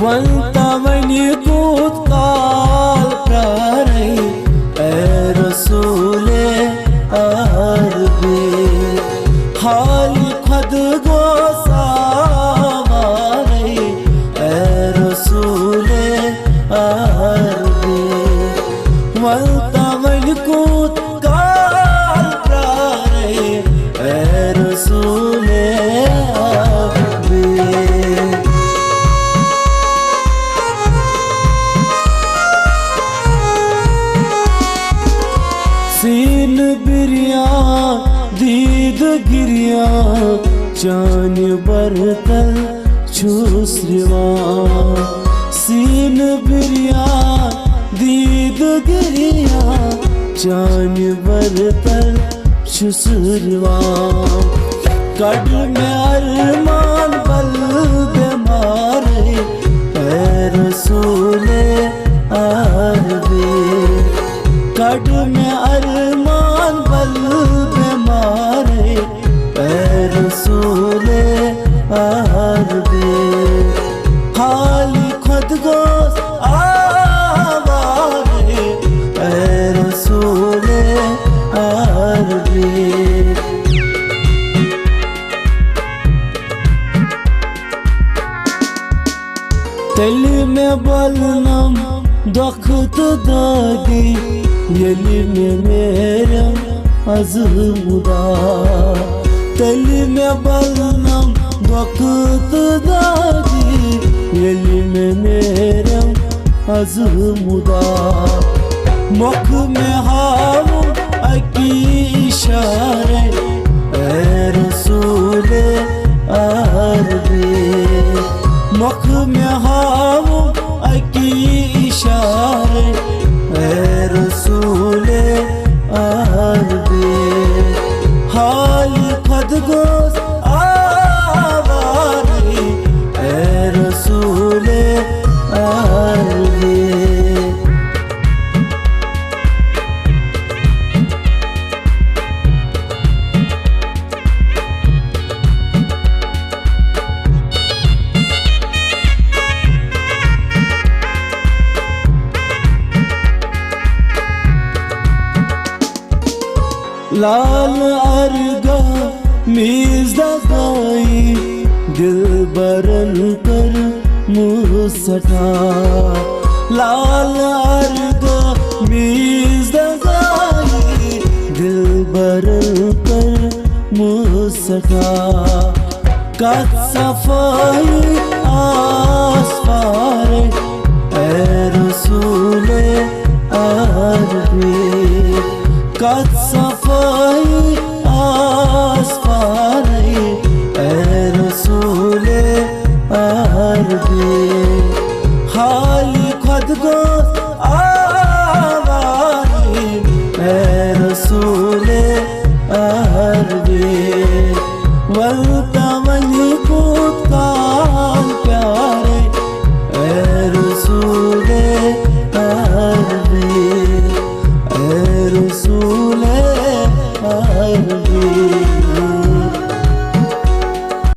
वंता वनी कूद काल प्रारे ए रसूले अरबी हाली खुद गो सावारे ए रसूले अरबी वंता वनी कूद काल प्रारे ए रसूले सीन बिरिया दीद गिरिया चान बरतल छुसरिवा सीन बिरिया दीद गिरिया चान बरतल छुसरिवा कड में अरमान बल दे मारे ए रसूले अरबी कड में अरमान बल पे मारे ए रसूले अरबी हाली खुद गो आवारे ए रसूले अरबी दिल में बलनम दख्त दागी यली में मेरा अज़मुदा दिल में बलनम दख्त दागी यली में मेरा अज़मुदा मुख में हाव अकी इशारे ए रसूले अरबी मुख में हाव अकी इशारे ए रसूले अरबी हाली खुद गो आवारे ए रसूले अरबी लाल अरगा मीज़ दगाई दिल बरन कर मुसटा लाल अरगा मीज़ दगाई दिल बरन कर मुसटा कद सफाई आसपारे ए रसूले अरबी कद सफाई आसपारे ए रसूले अरबी हाली खुद गो आवारे ए रसूले अरबी वलता वनी कूद काल प्यारे ए रसूले अरबी रसूले अरबी।